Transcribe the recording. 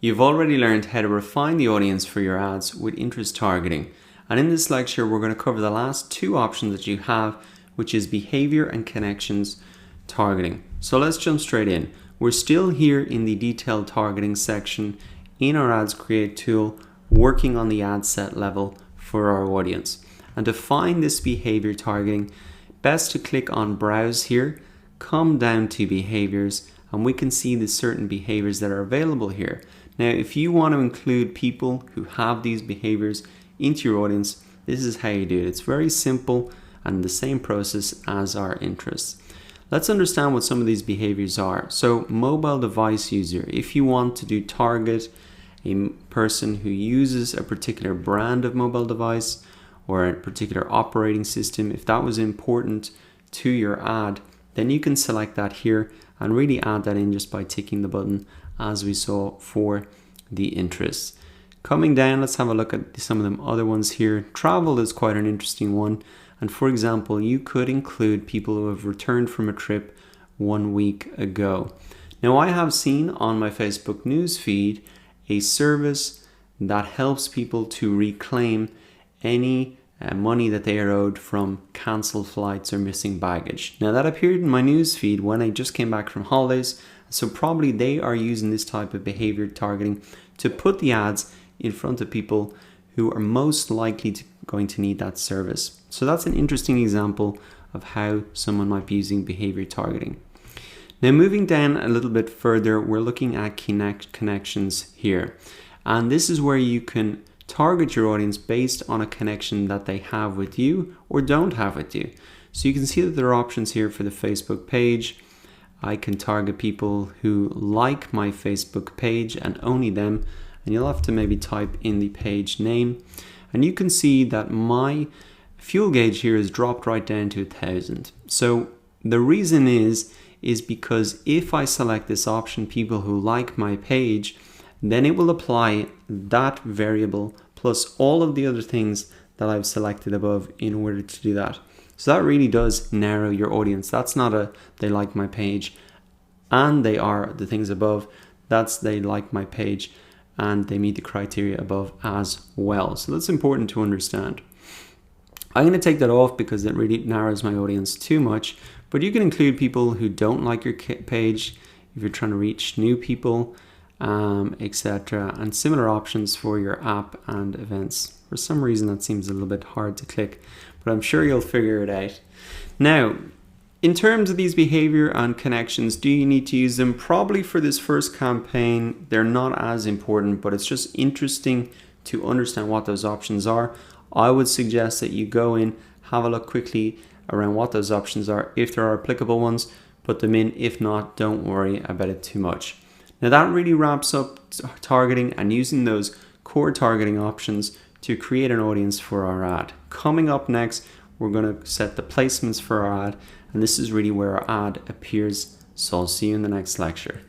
You've already learned how to refine the audience for your ads with interest targeting. And in this lecture, we're going to cover the last two options that you have, which is behavior and connections targeting. So let's jump straight in. We're still here in the detailed targeting section in our Ads Create tool, working on the ad set level for our audience. And to find this behavior targeting, best to click on Browse here, come down to Behaviors, and we can see the certain behaviors that are available here. Now, if you want to include people who have these behaviors into your audience, this is how you do it. It's very simple and the same process as our interests. Let's understand what some of these behaviors are. So, mobile device user, if you want to target a person who uses a particular brand of mobile device or a particular operating system, if that was important to your ad, then you can select that here and really add that in just by ticking the button as we saw for the interests. Coming down, let's have a look at some of them other ones here. Travel is quite an interesting one. And for example, you could include people who have returned from a trip 1 week ago. Now, I have seen on my Facebook news feed a service that helps people to reclaim any money that they are owed from cancelled flights or missing baggage. Now, that appeared in my news feed when I just came back from holidays, so probably they are using this type of behavior targeting to put the ads in front of people who are most likely going to need that service. So that's an interesting example of how someone might be using behavior targeting. Now, moving down a little bit further, we're looking at connections here. And this is where you can target your audience based on a connection that they have with you or don't have with you. So you can see that there are options here for the Facebook page. I can target people who like my Facebook page and only them. And you'll have to maybe type in the page name. And you can see that my fuel gauge here is dropped right down to 1,000. So the reason is because if I select this option, people who like my page, then it will apply that variable plus all of the other things that I've selected above in order to do that. So that really does narrow your audience. That's not a they like my page and they are the things above. That's they like my page and they meet the criteria above as well. So that's important to understand. I'm going to take that off because it really narrows my audience too much, but you can include people who don't like your page if you're trying to reach new people, etc. and similar options for your app and events. For some reason that seems a little bit hard to click, but I'm sure you'll figure it out. Now, in terms of these behavior and connections, do you need to use them? Probably for this first campaign, they're not as important, but it's just interesting to understand what those options are. I would suggest that you go in, have a look quickly around what those options are. If there are applicable ones, put them in. If not, don't worry about it too much. Now that really wraps up targeting and using those core targeting options to create an audience for our ad. Coming up next, we're going to set the placements for our ad, and this is really where our ad appears. So I'll see you in the next lecture.